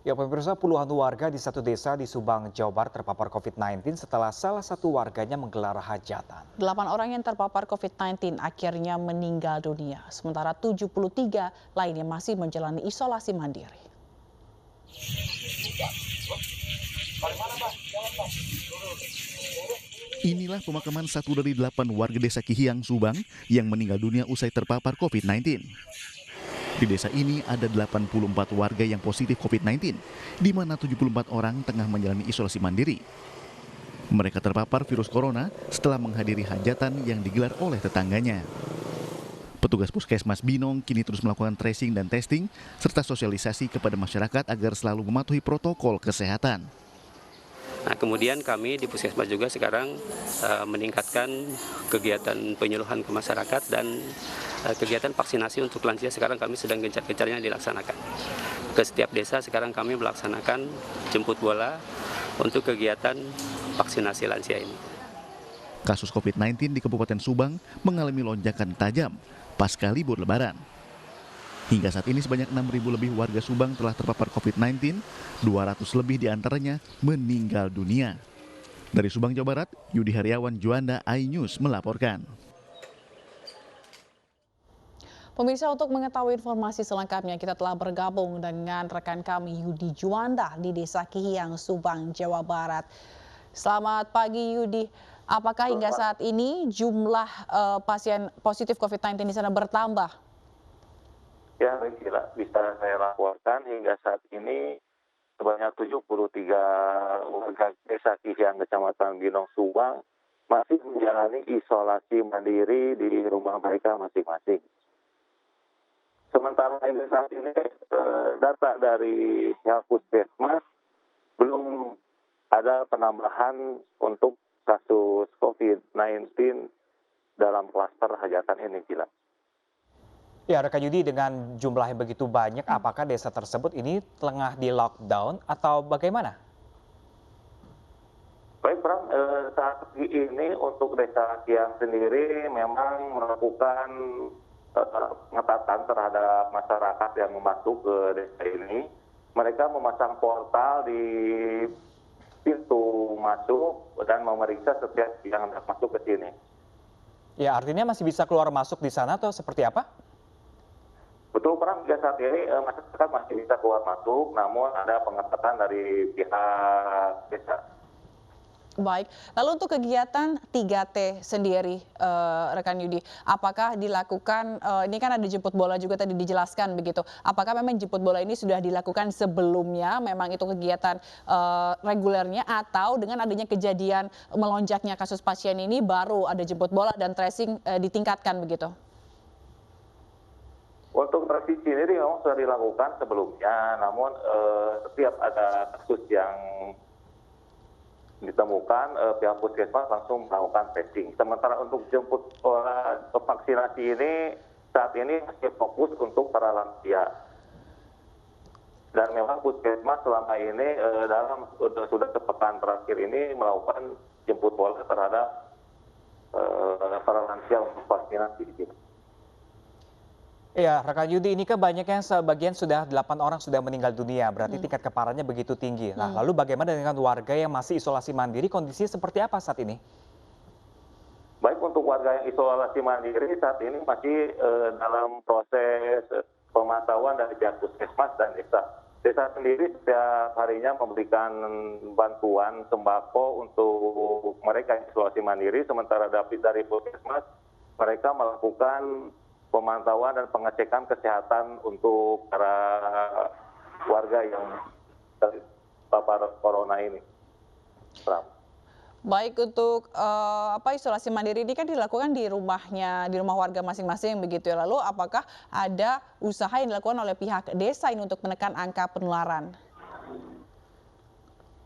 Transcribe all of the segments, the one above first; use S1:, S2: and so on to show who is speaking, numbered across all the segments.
S1: Ya, pemirsa, puluhan warga di satu desa di Subang, Jawa Barat terpapar COVID-19 setelah salah satu warganya menggelar hajatan.
S2: 8 orang yang terpapar COVID-19 akhirnya meninggal dunia, sementara 73 lainnya masih menjalani isolasi mandiri.
S3: Inilah pemakaman satu dari 8 warga desa Kihiang, Subang yang meninggal dunia usai terpapar COVID-19. Di desa ini ada 84 warga yang positif COVID-19, di mana 74 orang tengah menjalani isolasi mandiri. Mereka terpapar virus corona setelah menghadiri hajatan yang digelar oleh tetangganya. Petugas Puskesmas Binong kini terus melakukan tracing dan testing, serta sosialisasi kepada masyarakat agar selalu mematuhi protokol kesehatan.
S4: Nah, kemudian kami di Puskesmas juga sekarang meningkatkan kegiatan penyuluhan ke masyarakat dan kegiatan vaksinasi untuk lansia sekarang kami sedang gencar-gencarnya dilaksanakan. Ke setiap desa sekarang kami melaksanakan jemput bola untuk kegiatan vaksinasi lansia ini.
S3: Kasus COVID-19 di Kabupaten Subang mengalami lonjakan tajam pasca libur Lebaran. Hingga saat ini sebanyak 6.000 lebih warga Subang telah terpapar COVID-19, 200 lebih diantaranya meninggal dunia. Dari Subang, Jawa Barat, Yudi Haryawan, Juanda, iNews melaporkan.
S2: Pemirsa, untuk mengetahui informasi selengkapnya kita telah bergabung dengan rekan kami Yudi Juanda di Desa Kihiang, Subang, Jawa Barat. Selamat pagi Yudi, apakah hingga saat ini jumlah pasien positif COVID-19 di sana bertambah?
S5: Ya, bisa saya laporkan hingga saat ini sebanyak 73 warga desa Kihiang, Kecamatan Binong, Subang masih menjalani isolasi mandiri di rumah mereka masing-masing. Sementara hingga saat ini data dari pihak Puskesmas belum ada penambahan untuk kasus COVID-19 dalam klaster hajatan ini, Gila.
S1: Ya, rekan Yudi, dengan jumlah yang begitu banyak, apakah desa tersebut ini tengah di lockdown atau bagaimana?
S5: Baik, Bram, saat ini untuk desa Kihiang sendiri memang melakukan pengetatan terhadap masyarakat yang masuk ke desa ini. Mereka memasang portal di pintu masuk dan memeriksa setiap yang hendak masuk ke sini.
S1: Ya, artinya masih bisa keluar masuk di sana atau seperti apa?
S5: Betul, Bram, hingga saat ini masyarakat masih bisa keluar masuk, namun ada pengetatan dari pihak desa.
S2: Baik, lalu untuk kegiatan 3T sendiri, rekan Yudi, apakah dilakukan, ini kan ada jemput bola juga tadi dijelaskan begitu, apakah memang jemput bola ini sudah dilakukan sebelumnya, memang itu kegiatan regulernya, atau dengan adanya kejadian melonjaknya kasus pasien ini baru ada jemput bola dan tracing ditingkatkan begitu?
S5: Untuk tracing sendiri memang sudah dilakukan sebelumnya, namun setiap ada kasus yang ditemukan, pihak Puskesmas langsung melakukan tracing. Sementara untuk jemput bola vaksinasi ini saat ini masih fokus untuk para lansia. Dan memang Puskesmas selama ini dalam sudah sepekan terakhir ini melakukan jemput bola terhadap para lansia untuk vaksinasi.
S1: Ya, rekan Yudi, ini kan banyak yang sebagian sudah 8 orang sudah meninggal dunia, berarti tingkat keparahannya begitu tinggi. Nah, lalu bagaimana dengan warga yang masih isolasi mandiri, kondisinya seperti apa saat ini?
S5: Baik, untuk warga yang isolasi mandiri saat ini masih dalam proses pemantauan dari pihak Puskesmas dan desa. Desa sendiri setiap harinya memberikan bantuan sembako untuk mereka yang isolasi mandiri, sementara dari Puskesmas mereka melakukan pemantauan dan pengecekan kesehatan untuk para warga yang terpapar corona ini.
S2: Baik, untuk isolasi mandiri ini kan dilakukan di rumah warga masing-masing begitu ya. Lalu apakah ada usaha yang dilakukan oleh pihak desa ini untuk menekan angka penularan?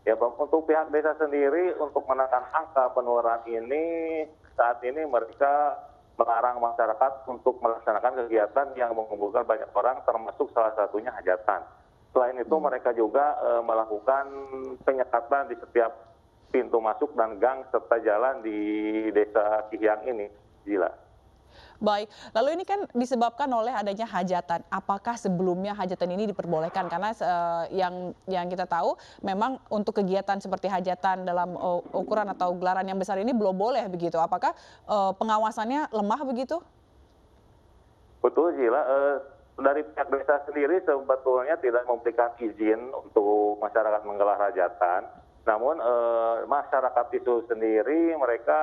S5: Ya, untuk pihak desa sendiri untuk menekan angka penularan ini saat ini mereka melarang masyarakat untuk melaksanakan kegiatan yang mengumpulkan banyak orang, termasuk salah satunya hajatan. Selain itu mereka juga melakukan penyekatan di setiap pintu masuk dan gang serta jalan di desa Kihiang ini, Gila.
S2: Baik, lalu ini kan disebabkan oleh adanya hajatan. Apakah sebelumnya hajatan ini diperbolehkan? Karena yang kita tahu memang untuk kegiatan seperti hajatan dalam ukuran atau gelaran yang besar ini belum boleh begitu. Apakah pengawasannya lemah begitu?
S5: Betul, Gila. Dari pihak desa sendiri sebetulnya tidak memberikan izin untuk masyarakat menggelar hajatan. Namun masyarakat itu sendiri mereka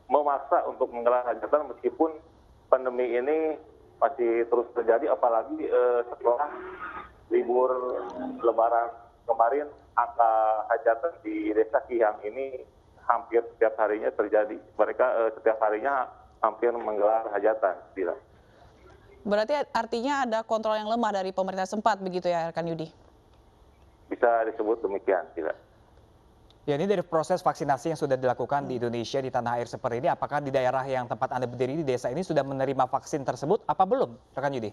S5: memaksa untuk menggelar hajatan meskipun pandemi ini masih terus terjadi, apalagi setelah libur Lebaran kemarin, angka hajatan di Desa Kihang ini hampir setiap harinya terjadi. Mereka setiap harinya hampir menggelar hajatan. Bila.
S2: Berarti artinya ada kontrol yang lemah dari pemerintah sempat begitu ya, rekan Yudi?
S5: Bisa disebut demikian. Bila.
S1: Ya, ini dari proses vaksinasi yang sudah dilakukan di Indonesia di tanah air seperti ini, apakah di daerah yang tempat Anda berdiri di desa ini sudah menerima vaksin tersebut, apa belum, rekan Yudi?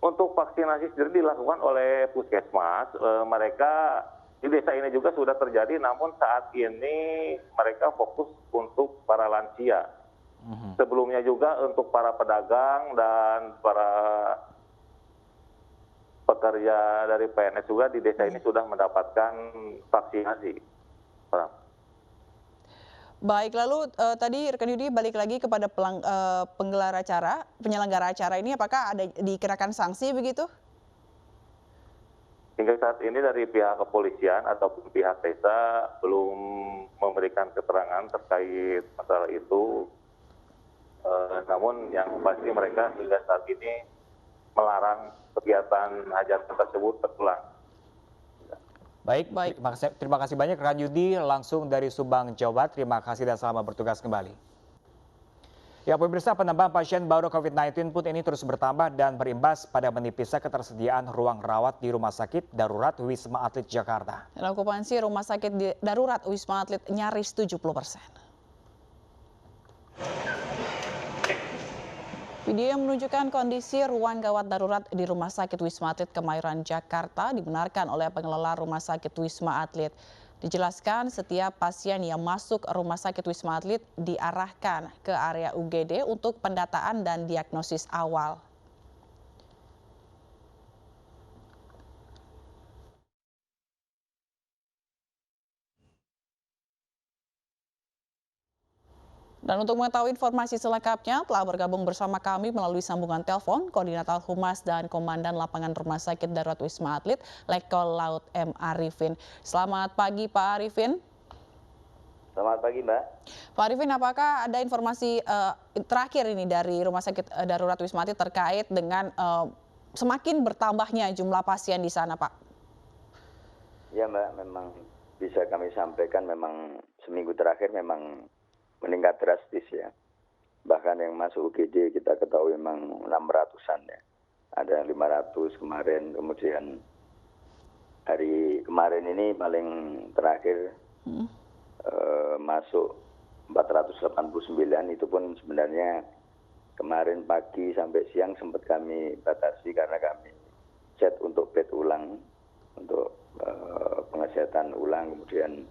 S5: Untuk vaksinasi sendiri dilakukan oleh puskesmas. Mereka di desa ini juga sudah terjadi, namun saat ini mereka fokus untuk para lansia. Sebelumnya juga untuk para pedagang dan para pekerja dari PNS juga di desa ini sudah mendapatkan vaksinasi.
S2: Baik, lalu tadi rekan Yudi balik lagi kepada penyelenggara acara ini, apakah ada dikenakan sanksi begitu?
S5: Hingga saat ini dari pihak kepolisian ataupun pihak desa belum memberikan keterangan terkait masalah itu. Namun yang pasti mereka hingga saat ini melarang kegiatan hajatan tersebut terulang.
S1: Baik. Terima kasih banyak rekan Yudi langsung dari Subang, Jawa Barat. Terima kasih dan selamat bertugas kembali. Ya, pemirsa, penambahan pasien baru COVID-19 pun ini terus bertambah dan berimbas pada menipisnya ketersediaan ruang rawat di Rumah Sakit Darurat Wisma Atlet Jakarta.
S2: Dan okupansi Rumah Sakit Darurat Wisma Atlet nyaris 70%. Video yang menunjukkan kondisi ruang gawat darurat di Rumah Sakit Wisma Atlet Kemayoran, Jakarta dibenarkan oleh pengelola Rumah Sakit Wisma Atlet. Dijelaskan setiap pasien yang masuk Rumah Sakit Wisma Atlet diarahkan ke area UGD untuk pendataan dan diagnosis awal. Dan untuk mengetahui informasi selengkapnya telah bergabung bersama kami melalui sambungan telepon Koordinator Humas dan Komandan Lapangan Rumah Sakit Darurat Wisma Atlet, Letkol Laut M. Arifin. Selamat pagi Pak Arifin.
S6: Selamat pagi Mbak.
S2: Pak Arifin, apakah ada informasi terakhir ini dari Rumah Sakit Darurat Wisma Atlet terkait dengan semakin bertambahnya jumlah pasien di sana, Pak?
S6: Ya Mbak, memang bisa kami sampaikan memang seminggu terakhir memang meningkat drastis ya. Bahkan yang masuk UGD kita ketahui memang 600-an ya. Ada yang 500 kemarin, kemudian hari kemarin ini paling terakhir masuk 489, itu pun sebenarnya kemarin pagi sampai siang sempat kami batasi karena kami set untuk bed ulang, untuk pengesehatan ulang, kemudian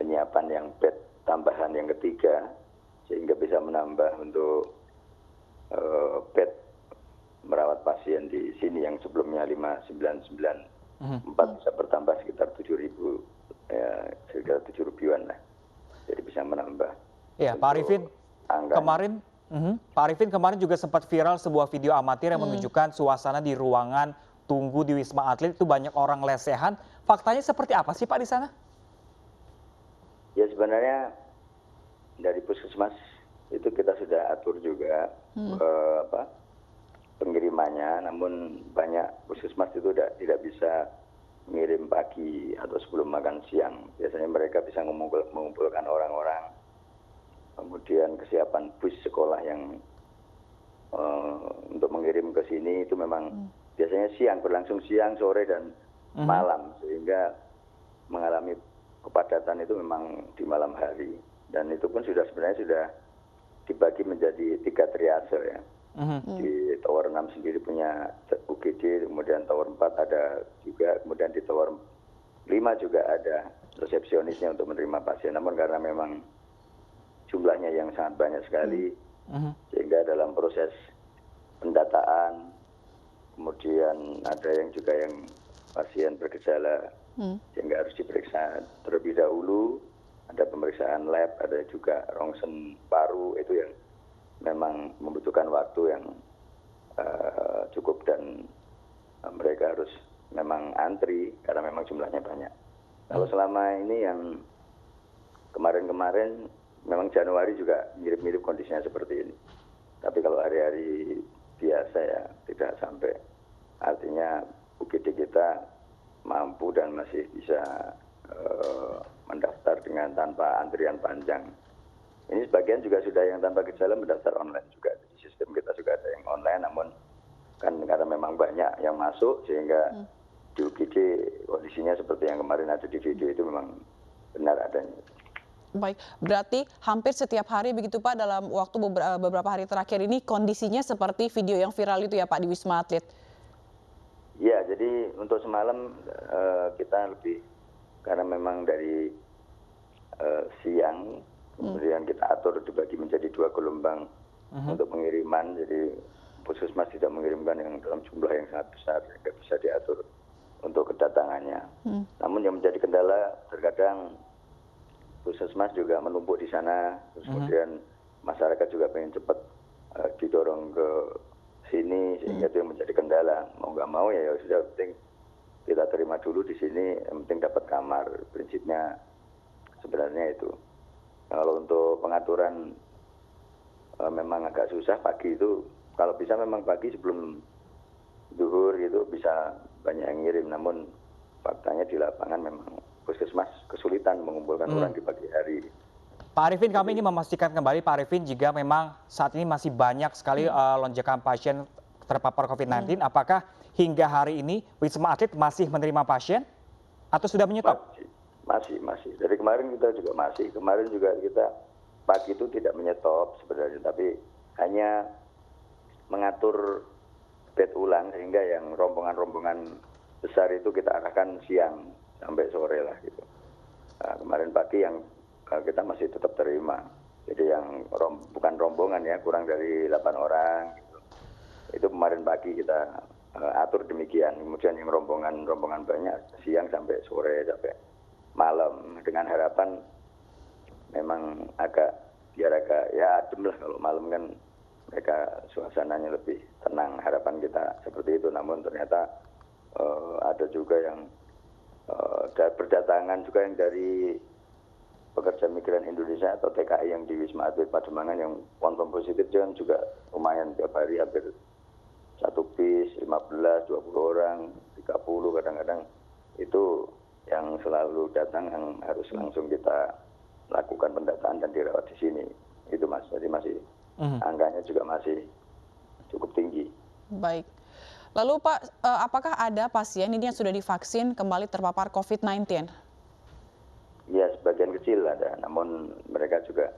S6: penyiapan yang bed tambahan yang ketiga, sehingga bisa menambah untuk bed merawat pasien di sini yang sebelumnya 599, 4 bisa bertambah sekitar 7.000, ya, sekitar 7.000-an lah. Jadi bisa menambah.
S1: Ya, Pak Arifin, kemarin juga sempat viral sebuah video amatir yang menunjukkan suasana di ruangan tunggu di Wisma Atlet itu banyak orang lesehan. Faktanya seperti apa sih Pak di sana?
S6: Ya sebenarnya dari puskesmas itu kita sudah atur juga pengirimannya, namun banyak puskesmas itu tidak bisa mengirim pagi atau sebelum makan siang. Biasanya mereka bisa mengumpulkan orang-orang, kemudian kesiapan bus sekolah yang untuk mengirim ke sini itu memang biasanya siang, berlangsung siang, sore, dan malam, sehingga mengalami kepadatan itu memang di malam hari, dan itu pun sebenarnya sudah dibagi menjadi 3 triase ya. Di Tower 6 sendiri punya UGD, kemudian Tower 4 ada juga, kemudian di Tower 5 juga ada resepsionisnya untuk menerima pasien. Namun karena memang jumlahnya yang sangat banyak sekali, sehingga dalam proses pendataan, kemudian ada yang juga yang pasien bergejala, sehingga harus diperiksa terlebih dahulu, ada pemeriksaan lab, ada juga rongsen paru, itu yang memang membutuhkan waktu yang cukup dan mereka harus memang antri karena memang jumlahnya banyak. Kalau selama ini yang kemarin-kemarin memang Januari juga mirip-mirip kondisinya seperti ini. Tapi kalau hari-hari biasa ya tidak sampai. Artinya UGD kita mampu dan masih bisa mendaftar dengan tanpa antrian panjang. Ini sebagian juga sudah yang tanpa gejala mendaftar online juga. Di sistem kita juga ada yang online, namun kan karena memang banyak yang masuk sehingga di UGD kondisinya seperti yang kemarin ada di video itu memang benar adanya.
S2: Baik, berarti hampir setiap hari begitu Pak dalam waktu beberapa hari terakhir ini kondisinya seperti video yang viral itu ya Pak di Wisma Atlet?
S6: Ya, jadi untuk semalam kita lebih karena memang dari siang, kemudian kita atur dibagi menjadi 2 gelombang untuk pengiriman. Jadi Puskesmas tidak mengirimkan yang dalam jumlah yang sangat besar sehingga bisa diatur untuk kedatangannya. Namun yang menjadi kendala terkadang Puskesmas juga menumpuk di sana, terus kemudian masyarakat juga pengen cepat didorong ke sini sehingga itu yang menjadi kendala. Mau nggak mau ya sudah penting kita terima dulu di sini, yang penting dapat kamar. Prinsipnya sebenarnya itu. Nah, kalau untuk pengaturan memang agak susah pagi itu. Kalau bisa memang pagi sebelum zuhur gitu bisa banyak yang ngirim. Namun faktanya di lapangan memang Puskesmas kesulitan mengumpulkan orang di pagi hari.
S1: Pak Arifin, kami ingin memastikan kembali Pak Arifin jika memang saat ini masih banyak sekali lonjakan pasien terpapar COVID-19, apakah hingga hari ini Wisma Atlet masih menerima pasien atau sudah menyetop?
S6: Masih. Dari kemarin kita juga masih. Kemarin juga kita pagi itu tidak menyetop sebenarnya, tapi hanya mengatur bed ulang sehingga yang rombongan-rombongan besar itu kita arahkan siang sampai sore lah gitu. Nah, kemarin pagi yang kita masih tetap terima. Jadi yang bukan rombongan ya, kurang dari 8 orang gitu. Itu kemarin pagi kita atur demikian. Kemudian yang rombongan banyak siang sampai sore sampai malam dengan harapan memang biar agak ya adem lah kalau malam kan mereka suasananya lebih tenang. Harapan kita seperti itu. Namun ternyata ada juga yang berdatangan juga yang dari pekerja migran Indonesia atau TKI yang di Wisma Atlet Pademangan yang konfirm positif juga lumayan tiap hari hampir 1 bis, 15, 20 orang, 30 kadang-kadang itu yang selalu datang yang harus langsung kita lakukan pendataan dan dirawat di sini. Itu Mas, jadi masih angkanya juga masih cukup tinggi.
S2: Baik. Lalu Pak, apakah ada pasien ini yang sudah divaksin kembali terpapar COVID-19?
S6: Ya, sebagian kecil ada, namun mereka juga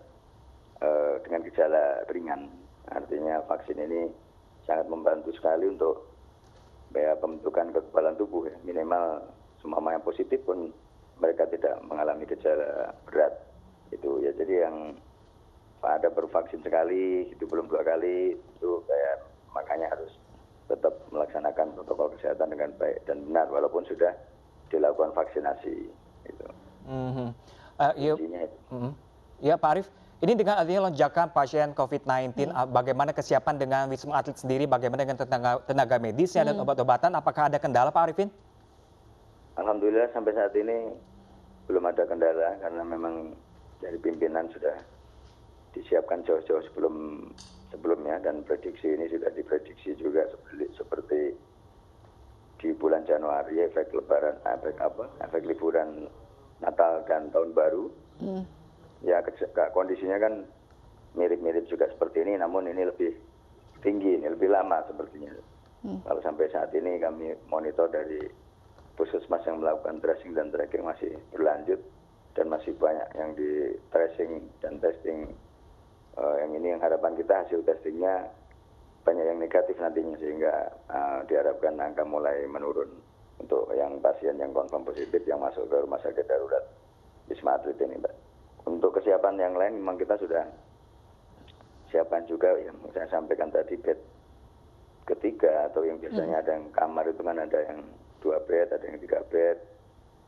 S6: dengan gejala ringan. Artinya vaksin ini sangat membantu sekali untuk pembentukan kekebalan tubuh ya. Minimal semua yang positif pun mereka tidak mengalami gejala berat. Itu ya, jadi yang ada bervaksin sekali, itu belum 2 kali, itu makanya harus tetap melaksanakan protokol kesehatan dengan baik dan benar walaupun sudah dilakukan vaksinasi. Gitu.
S1: Ya Pak Arif, ini dengan adanya lonjakan pasien COVID-19, bagaimana kesiapan dengan Wisma Atlet sendiri, bagaimana dengan tenaga medisnya dan obat-obatan, apakah ada kendala Pak Arifin?
S6: Alhamdulillah sampai saat ini belum ada kendala karena memang dari pimpinan sudah disiapkan jauh-jauh sebelumnya dan prediksi ini sudah diprediksi juga seperti di bulan Januari efek liburan Natal dan Tahun Baru. Ya kondisinya kan mirip-mirip juga seperti ini, namun ini lebih tinggi, ini lebih lama sepertinya. Kalau sampai saat ini kami monitor dari Puskesmas yang melakukan tracing dan tracking masih berlanjut dan masih banyak yang di tracing dan testing. Yang ini yang harapan kita hasil testingnya banyak yang negatif nantinya sehingga diharapkan angka mulai menurun untuk yang pasien yang konfirm positif yang masuk ke rumah sakit darurat Wisma Atlet ini, Mbak. Untuk persiapan yang lain memang kita sudah siapkan juga yang saya sampaikan tadi, bed ketiga atau yang biasanya ada yang kamar itu kan ada yang 2 bed, ada yang 3 bed.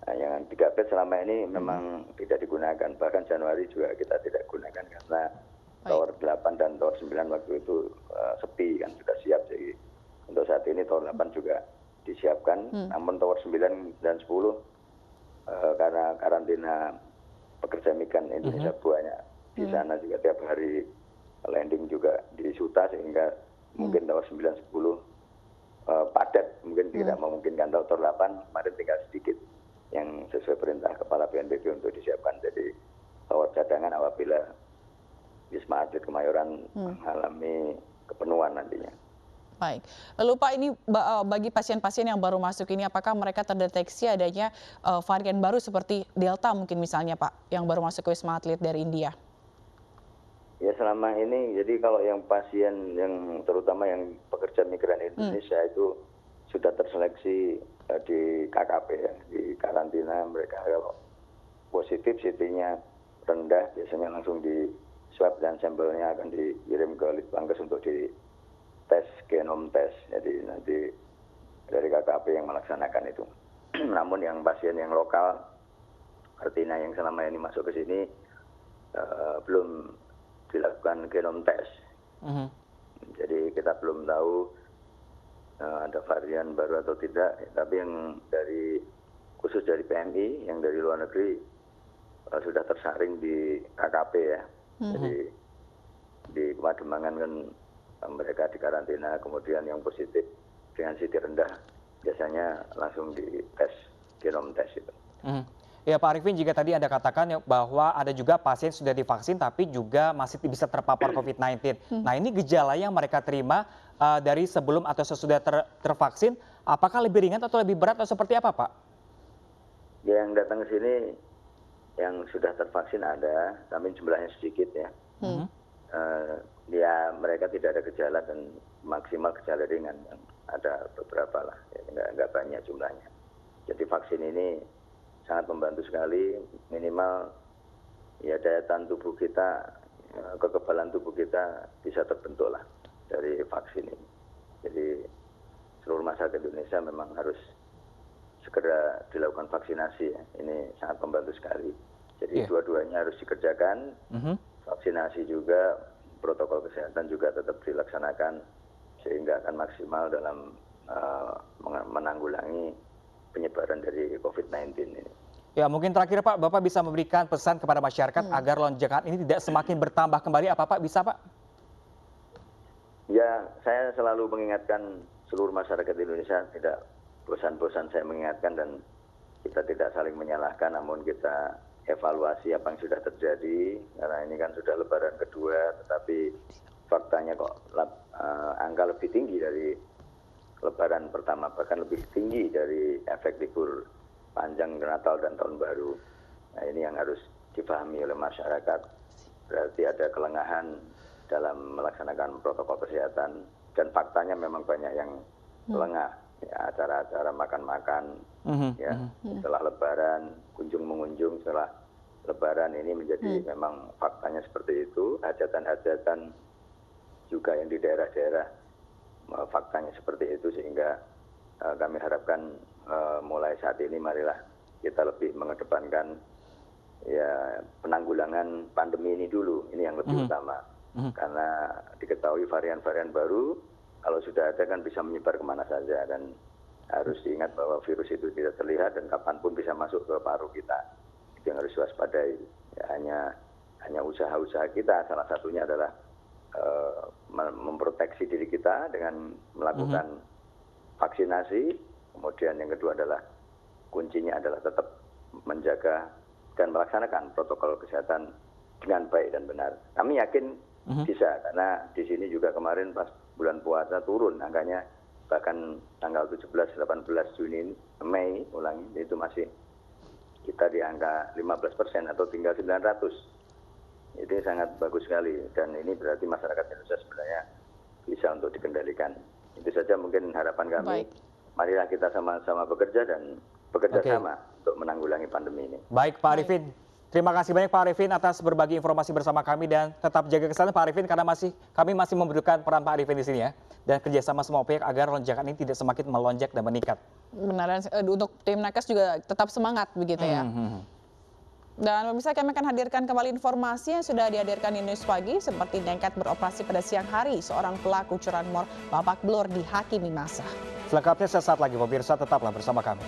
S6: Nah, yang 3 bed selama ini memang tidak digunakan. Bahkan Januari juga kita tidak gunakan karena tower 8 dan tower 9 waktu itu sepi kan, sudah siap. Jadi untuk saat ini tower 8 juga disiapkan. Namun tower 9 dan 10 karena karantina pekerja migran Indonesia banyak di sana juga tiap hari landing juga di Suta, sehingga mungkin tower 9, 10 padat, mungkin tidak memungkinkan. Tower 8 kemarin tinggal sedikit yang sesuai perintah Kepala BNPB untuk disiapkan. Jadi tower cadangan apabila Wisma Atlet Kemayoran mengalami kepenuhan nantinya.
S2: Baik. Lalu Pak, ini bagi pasien-pasien yang baru masuk ini, apakah mereka terdeteksi adanya varian baru seperti Delta mungkin misalnya Pak, yang baru masuk ke Wisma Atlet dari India?
S6: Ya selama ini, jadi kalau yang pasien yang terutama yang pekerja migran Indonesia itu sudah terseleksi di KKP ya, di karantina. Mereka kalau positif CT-nya rendah, biasanya langsung di swab dan sampelnya akan dikirim ke Litbangkes untuk di tes genom tes. Jadi nanti dari KKP yang melaksanakan itu. Namun yang pasien yang lokal, artinya yang selama ini masuk ke sini belum dilakukan genom tes. Jadi kita belum tahu ada varian baru atau tidak. Tapi yang dari khusus dari PMI, yang dari luar negeri sudah tersaring di KKP ya. Jadi di Pademangan kan mereka dikarantina, kemudian yang positif dengan CT rendah biasanya langsung di tes genom tes itu.
S1: Ya Pak Arifin, jika tadi Anda katakan bahwa ada juga pasien sudah divaksin tapi juga masih bisa terpapar COVID-19. Nah ini gejala yang mereka terima dari sebelum atau sesudah tervaksin, apakah lebih ringan atau lebih berat atau seperti apa Pak?
S6: Ya, yang datang ke sini yang sudah tervaksin ada, tapi jumlahnya sedikit ya. Ya mereka tidak ada gejala dan maksimal gejala ringan, ada beberapa lah, ya, nggak banyak jumlahnya. Jadi vaksin ini sangat membantu sekali, minimal ya daya tahan tubuh kita, kekebalan tubuh kita bisa terbentuk lah dari vaksin ini. Jadi seluruh masyarakat Indonesia memang harus segera dilakukan vaksinasi ya. Ini sangat membantu sekali. Jadi dua-duanya harus dikerjakan, vaksinasi juga, protokol kesehatan juga tetap dilaksanakan sehingga akan maksimal dalam menanggulangi penyebaran dari COVID-19 ini.
S1: Ya mungkin terakhir Pak, Bapak bisa memberikan pesan kepada masyarakat agar lonjakan ini tidak semakin bertambah kembali, apa Pak, bisa Pak?
S6: Ya, saya selalu mengingatkan seluruh masyarakat Indonesia, tidak bosan-bosan saya mengingatkan, dan kita tidak saling menyalahkan, namun kita evaluasi apa yang sudah terjadi, karena ini kan sudah lebaran kedua, tetapi faktanya kok angka lebih tinggi dari lebaran pertama, bahkan lebih tinggi dari efek libur panjang Natal dan Tahun Baru. Nah ini yang harus dipahami oleh masyarakat. Berarti ada kelengahan dalam melaksanakan protokol kesehatan, dan faktanya memang banyak yang lengah. Ya, acara-acara makan-makan, ya setelah lebaran, kunjung-mengunjung setelah lebaran ini menjadi memang faktanya seperti itu. Hajatan-hajatan juga yang di daerah-daerah faktanya seperti itu, sehingga kami harapkan mulai saat ini marilah kita lebih mengedepankan ya penanggulangan pandemi ini dulu, ini yang lebih utama. Karena diketahui varian-varian baru kalau sudah ada kan bisa menyebar kemana saja, dan harus diingat bahwa virus itu tidak terlihat dan kapanpun bisa masuk ke paru kita. Itu yang harus waspadai. Ya, hanya usaha-usaha kita, salah satunya adalah memproteksi diri kita dengan melakukan vaksinasi. Kemudian yang kedua adalah kuncinya adalah tetap menjaga dan melaksanakan protokol kesehatan dengan baik dan benar. Kami yakin bisa, karena di sini juga kemarin pas bulan puasa turun angkanya, bahkan tanggal 17-18 Juni, Mei ulangi, itu masih kita di angka 15% atau tinggal 900. Itu sangat bagus sekali, dan ini berarti masyarakat Indonesia sebenarnya bisa untuk dikendalikan. Itu saja mungkin harapan kami. Marilah kita sama-sama bekerja dan bekerja sama untuk menanggulangi pandemi ini.
S1: Baik Pak Arifin, Terima kasih banyak Pak Arifin atas berbagi informasi bersama kami dan tetap jaga kesehatan Pak Arifin karena kami masih membutuhkan peran Pak Arifin di sini ya. Dan kerjasama semua pihak agar lonjakan ini tidak semakin melonjak dan meningkat.
S2: Benar, untuk tim Nakes juga tetap semangat begitu ya. Dan pemirsa, kami akan hadirkan kembali informasi yang sudah dihadirkan di News Pagi seperti nekat beroperasi pada siang hari seorang pelaku curanmor babak belur dihakimi massa.
S1: Selengkapnya sesaat lagi pemirsa, tetaplah bersama kami.